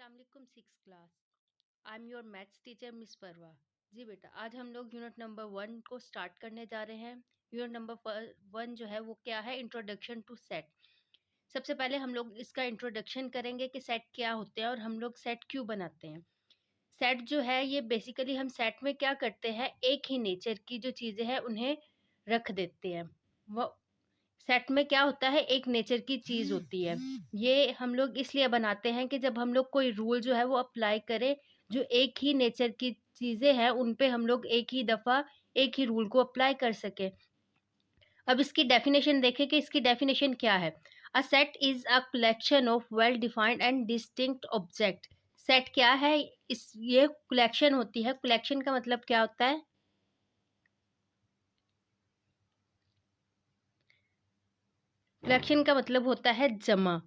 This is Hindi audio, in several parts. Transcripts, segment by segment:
अस्सलाम वालेकुम six class. I am your maths teacher miss परवा। जी बेटा, आज हम लोग यूनिट नंबर 1 को स्टार्ट करने जा रहे हैं। यूनिट नंबर 1 जो है वो क्या है, इंट्रोडक्शन टू सेट। सबसे पहले हम लोग इसका इंट्रोडक्शन करेंगे कि सेट क्या होते हैं और हम लोग सेट क्यों बनाते हैं। सेट जो है ये बेसिकली हम सेट में क्या करते हैं, एक ही नेचर की जो चीज़ें हैं उन्हें रख देते हैं। वो सेट में क्या होता है, एक नेचर की चीज होती है। ये हम लोग इसलिए बनाते हैं कि जब हम लोग कोई रूल जो है वो अप्लाई करें, जो एक ही नेचर की चीजें हैं उन पे हम लोग एक ही दफा एक ही रूल को अप्लाई कर सके। अब इसकी डेफिनेशन देखें कि इसकी डेफिनेशन क्या है। A set is a collection of well defined and distinct object. Set क्या है, इस ये कलेक्शन होती है। कलेक्शन का मतलब क्या होता है, कलेक्शन का मतलब होता है जमा।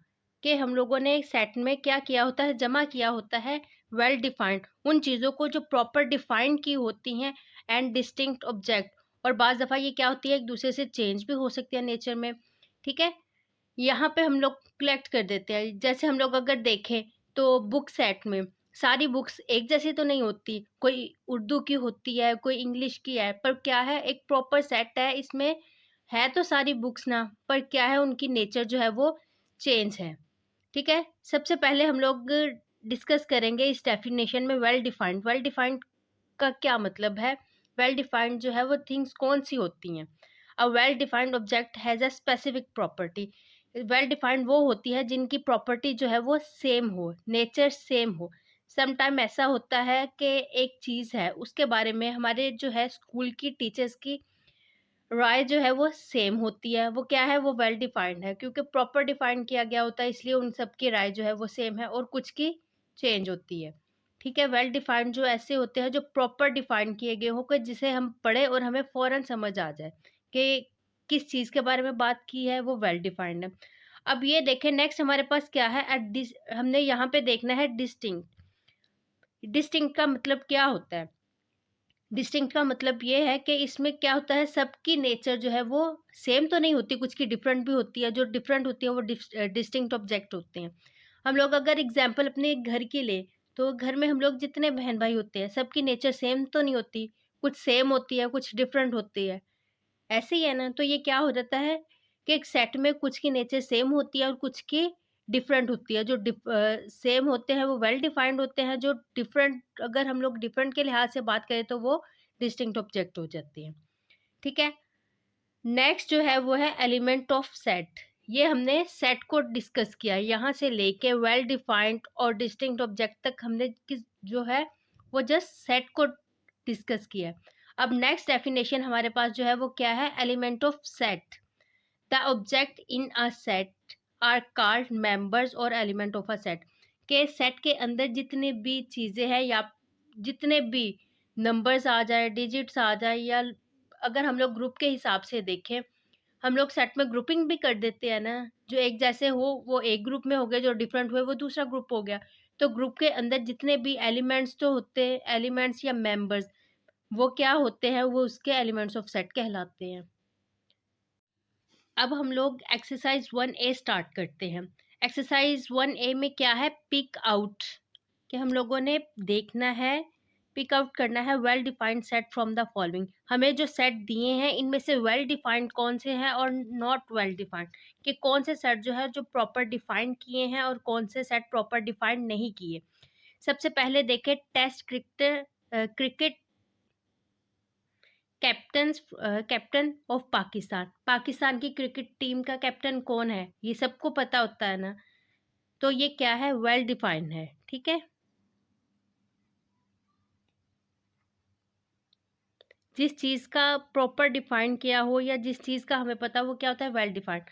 कि हम लोगों ने सेट में क्या किया होता है, जमा किया होता है वेल डिफाइंड उन चीज़ों को जो प्रॉपर डिफाइन की होती हैं, एंड डिस्टिंक्ट ऑब्जेक्ट। और बाज़ दफ़ा ये क्या होती है, एक दूसरे से चेंज भी हो सकती है नेचर में। ठीक है, यहाँ पे हम लोग कलेक्ट कर देते हैं। जैसे हम लोग अगर देखें तो बुक सेट में सारी बुक्स एक जैसी तो नहीं होती, कोई उर्दू की होती है, कोई इंग्लिश की है, पर क्या है, एक प्रॉपर सेट है। इसमें है तो सारी बुक्स ना, पर क्या है, उनकी नेचर जो है वो चेंज है। ठीक है, सबसे पहले हम लोग डिस्कस करेंगे इस डेफिनेशन में वेल डिफाइंड। वेल डिफाइंड का क्या मतलब है। वेल डिफाइंड जो है वो थिंग्स कौन सी होती हैं। A well defined object has a specific property. Well defined वो होती है जिनकी प्रॉपर्टी जो है वो सेम हो, नेचर सेम हो। समटाइम ऐसा होता है कि एक चीज़ है उसके बारे में हमारे जो है स्कूल की टीचर्स की राय जो है वो सेम होती है। वो क्या है, वो वेल डिफाइंड है, क्योंकि प्रॉपर डिफाइन किया गया होता है, इसलिए उन सब की राय जो है वो सेम है और कुछ की चेंज होती है। ठीक है, वेल डिफाइंड जो ऐसे होते हैं जो प्रॉपर डिफाइन किए गए हो, कि जिसे हम पढ़े और हमें फौरन समझ आ जाए कि किस चीज़ के बारे में बात की है, वो वेल डिफाइंड है। अब ये देखें, नेक्स्ट हमारे पास क्या है, हमने यहाँ पे देखना है डिस्टिंक्ट। डिस्टिंक्ट का मतलब क्या होता है। डिस्टिंक्ट का मतलब ये है कि इसमें क्या होता है, सबकी नेचर जो है वो सेम तो नहीं होती, कुछ की डिफरेंट भी होती है। जो डिफरेंट होती है वो डिस्टिंक्ट ऑब्जेक्ट होते हैं। हम लोग अगर एग्जांपल अपने घर की ले, तो घर में हम लोग जितने बहन भाई होते हैं सबकी नेचर सेम तो नहीं होती, कुछ सेम होती है, कुछ डिफरेंट होती है। ऐसे ही है ना, तो ये क्या हो जाता है कि एक सेट में कुछ की नेचर सेम होती है और कुछ की डिफरेंट होती है। जो सेम होते हैं वो वेल डिफाइंड होते हैं, जो डिफरेंट, अगर हम लोग डिफरेंट के लिहाज से बात करें तो वो डिस्टिंक्ट ऑब्जेक्ट हो जाती हैं। ठीक है, नेक्स्ट जो है वो है एलिमेंट ऑफ सेट। ये हमने सेट को डिस्कस किया, यहाँ से लेके वेल डिफाइंड और डिस्टिंक्ट ऑब्जेक्ट तक हमने किस जो है वो जस्ट सेट को डिस्कस किया है। अब नेक्स्ट डेफिनेशन हमारे पास जो है वो क्या है, element of set. The object in a set are called members और एलिमेंट ऑफ अ सेट। के सेट के अंदर जितनी भी चीज़ें हैं, या जितने भी नंबर्स आ जाए, डिजिट्स आ जाए, या अगर हम लोग ग्रुप के हिसाब से देखें, हम लोग सेट में ग्रुपिंग भी कर देते हैं ना। जो एक जैसे हो वो एक ग्रुप में हो गए, जो डिफरेंट हुए वो दूसरा ग्रुप हो गया। तो ग्रुप के अंदर जितने भी एलिमेंट्स तो होते हैं, एलिमेंट्स या मेंबर्स, वो क्या होते हैं, वो उसके एलिमेंट्स ऑफ सेट कहलाते हैं। अब हम लोग एक्सरसाइज 1A स्टार्ट करते हैं। एक्सरसाइज 1A में क्या है, पिक आउट। कि हम लोगों ने देखना है, पिक आउट करना है well defined set from the following. हमें जो सेट दिए हैं इनमें से वेल डिफाइंड कौन से हैं और नॉट वेल डिफाइंड, कि कौन से सेट जो है जो प्रॉपर डिफाइन किए हैं और कौन से सेट प्रॉपर डिफाइंड नहीं किए। सबसे पहले देखें, test cricket cricket captain of Pakistan. Pakistan की क्रिकेट टीम का कैप्टन कौन है, ये सबको पता होता है ना। तो ये क्या है, वेल डिफाइंड है। ठीक है, जिस चीज़ का प्रॉपर डिफाइन किया हो या जिस चीज़ का हमें पता, वो क्या होता है, वेल डिफाइंड।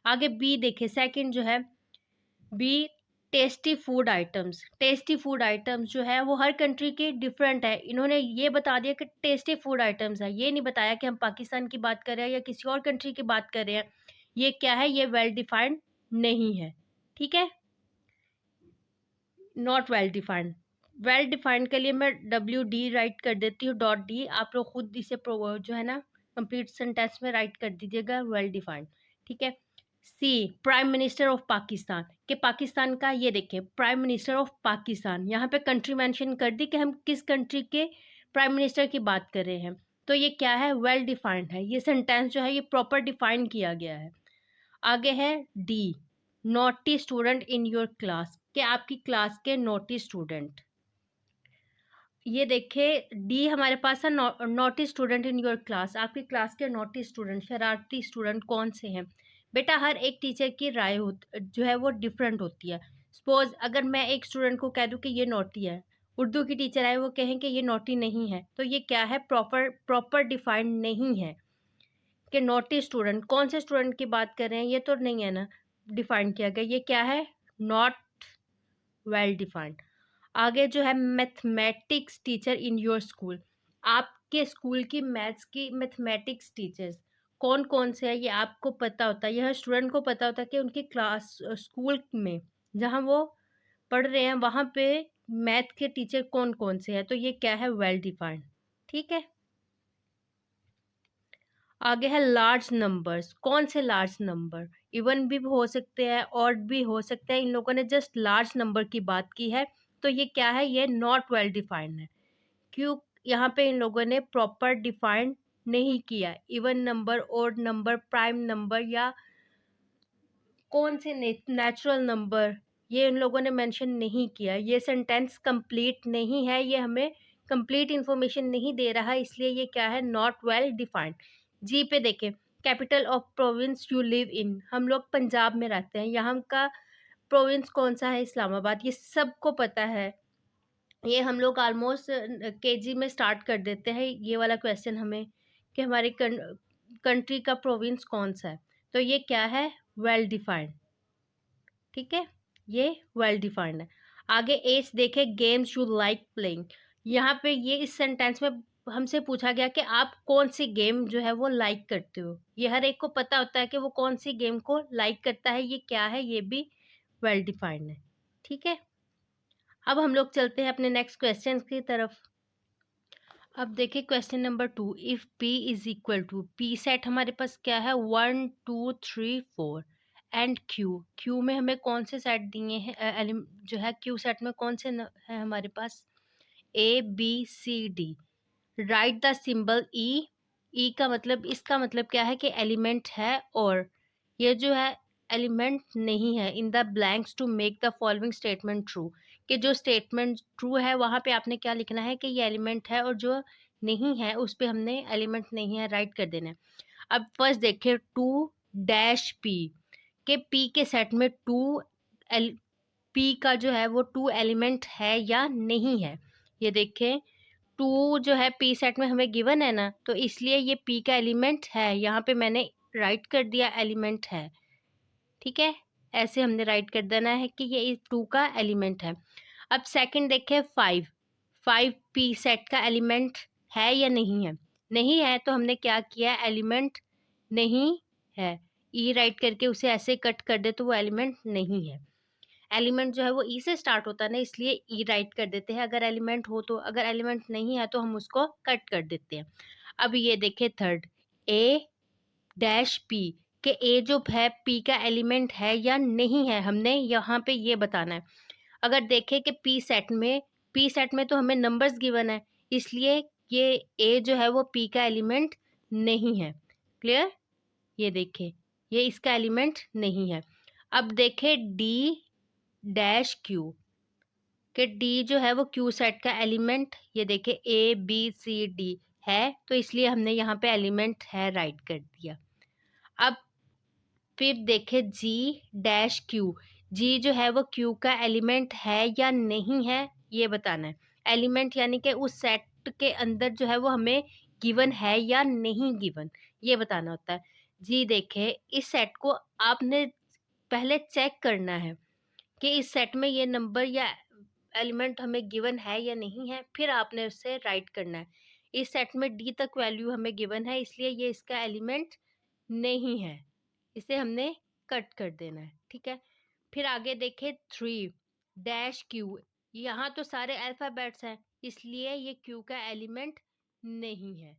आगे बी देखे, सेकंड जो है B, tasty food items. Tasty food items जो है वो हर कंट्री के डिफरेंट है। इन्होंने ये बता दिया कि टेस्टी फूड आइटम्स है, ये नहीं बताया कि हम पाकिस्तान की बात कर रहे हैं या किसी और कंट्री की बात कर रहे हैं। ये क्या है, ये वेल डिफाइंड नहीं है। ठीक है, not well defined. Well defined के लिए मैं WD राइट कर देती हूँ, .D। आप लोग खुद इसे जो है ना कंप्लीट सेंटेंस में राइट कर दीजिएगा, वेल डिफाइंड। ठीक है, C prime minister of Pakistan, के पाकिस्तान का ये देखें प्राइम मिनिस्टर ऑफ पाकिस्तान, यहाँ पे कंट्री मेंशन कर दी कि हम किस कंट्री के प्राइम मिनिस्टर की बात कर रहे हैं। तो ये क्या है, वेल डिफाइंड है, ये सेंटेंस जो है ये प्रॉपर डिफाइन किया गया है। आगे है D, naughty student in your class, के आपकी क्लास के नॉटी स्टूडेंट। ये देखिए डी हमारे पास है, naughty student in your class, आपकी क्लास के नॉटी स्टूडेंट, शरारती स्टूडेंट कौन से हैं। बेटा हर एक टीचर की राय जो है वो डिफरेंट होती है। सपोज अगर मैं एक स्टूडेंट को कह दूं कि ये नॉटी है, उर्दू की टीचर आए वो कहें कि ये नॉटी नहीं है, तो ये क्या है, प्रॉपर प्रॉपर डिफाइंड नहीं है कि नॉटी स्टूडेंट कौन से स्टूडेंट की बात कर रहे हैं, ये तो नहीं है ना डिफाइन किया गया, ये क्या है, नॉट वेल डिफाइंड। आगे जो है mathematics teacher in your school, आपके स्कूल की मैथ्स की मैथमेटिक्स टीचर्स कौन कौन से हैं ये आपको पता होता है, यह स्टूडेंट को पता होता है कि उनकी क्लास स्कूल में जहाँ वो पढ़ रहे हैं वहाँ पे मैथ के टीचर कौन कौन से हैं, तो ये क्या है, वेल डिफाइंड। ठीक है। आगे है लार्ज नंबर्स, कौन से लार्ज नंबर, इवन भी हो सकते हैं ऑड भी हो सकते हैं, इन लोगों ने जस्ट लार्ज नंबर की बात की है, तो ये क्या है, ये नॉट वेल डिफाइंड है। क्यों, यहाँ पे इन लोगों ने प्रॉपर डिफाइंड नहीं किया, even number, odd number, prime number या कौन से नेचुरल नंबर, ये इन लोगों ने मेंशन नहीं किया, ये सेंटेंस कंप्लीट नहीं है, ये हमें कंप्लीट इंफॉर्मेशन नहीं दे रहा, इसलिए ये क्या है, नॉट वेल डिफाइंड। जी पे देखें, capital of province you live in, हम लोग पंजाब में रहते हैं, यहाँ का प्रोविंस कौन सा है, इस्लामाबाद, ये सबको पता है, ये हम लोग ऑलमोस्ट केजी में स्टार्ट कर देते हैं ये वाला क्वेश्चन हमें कि हमारी कंट्री का प्रोविंस कौन सा है, तो ये क्या है, वेल डिफाइंड। ठीक है, ये वेल डिफाइंड है। आगे एज देखे, गेम्स यू लाइक प्लेइंग, यहाँ पे ये इस सेंटेंस में हमसे पूछा गया कि आप कौन सी गेम जो है वो लाइक करते हो, ये हर एक को पता होता है कि वो कौन सी गेम को लाइक करता है, ये क्या है, ये भी वेल डिफाइंड है। ठीक है, अब हम लोग चलते हैं अपने नेक्स्ट क्वेश्चन की तरफ। अब देखिए question number 2, if P is equal to, P set हमारे पास क्या है, 1 2 3 4 एंड क्यू में हमें कौन से सेट दिए हैं, जो है क्यू सेट में कौन से है हमारे पास, ABCD, राइट द सिंबल ई का मतलब, इसका मतलब क्या है कि एलिमेंट है, और ये जो है एलिमेंट नहीं है, in the blanks to make the following statement true, कि जो स्टेटमेंट ट्रू है वहाँ पे आपने क्या लिखना है कि ये एलिमेंट है, और जो नहीं है उस पे हमने एलिमेंट नहीं है राइट कर देना है। अब फर्स्ट देखिए 2-P, के पी के सेट में पी का जो है वो 2 एलिमेंट है या नहीं है, ये देखें 2 जो है पी सेट में हमें गिवन है ना, तो इसलिए ये पी का एलिमेंट है, यहाँ पे मैंने राइट कर दिया एलिमेंट है। ठीक है, ऐसे हमने राइट कर देना है कि ये इस 2 का एलिमेंट है। अब सेकंड देखें 5 पी सेट का एलिमेंट है या नहीं है, नहीं है तो हमने क्या किया, एलिमेंट नहीं है, ई राइट करके उसे ऐसे कट कर दे तो वो एलिमेंट नहीं है। एलिमेंट जो है वो ई से स्टार्ट होता है ना, इसलिए ई राइट कर देते हैं अगर एलिमेंट हो तो, अगर एलिमेंट नहीं है तो हम उसको कट कर देते हैं। अब ये देखें थर्ड, A-P, के ए जो है पी का एलिमेंट है या नहीं है, हमने यहाँ पे ये बताना है। अगर देखें कि पी सेट में तो हमें नंबर्स गिवन है, इसलिए ये ए जो है वो पी का एलिमेंट नहीं है। क्लियर, ये देखें ये इसका एलिमेंट नहीं है। अब देखें D-Q, कि डी जो है वो क्यू सेट का एलिमेंट, ये देखें ABCD है, तो इसलिए हमने यहाँ पे एलिमेंट है राइट कर दिया। अब फिर देखें G-Q, जी जो है वो क्यू का एलिमेंट है या नहीं है ये बताना है। एलिमेंट यानी कि उस सेट के अंदर जो है वो हमें गिवन है या नहीं गिवन, ये बताना होता है। जी देखें इस सेट को आपने पहले चेक करना है कि इस सेट में ये नंबर या एलिमेंट हमें गिवन है या नहीं है, फिर आपने उससे राइट करना है। इस सेट में डी तक वैल्यू हमें गिवन है, इसलिए ये इसका एलिमेंट नहीं है, इसे हमने कट कर देना है। ठीक है, फिर आगे देखें 3-Q, यहाँ तो सारे अल्फ़ाबेट्स हैं, इसलिए ये क्यू का एलिमेंट नहीं है।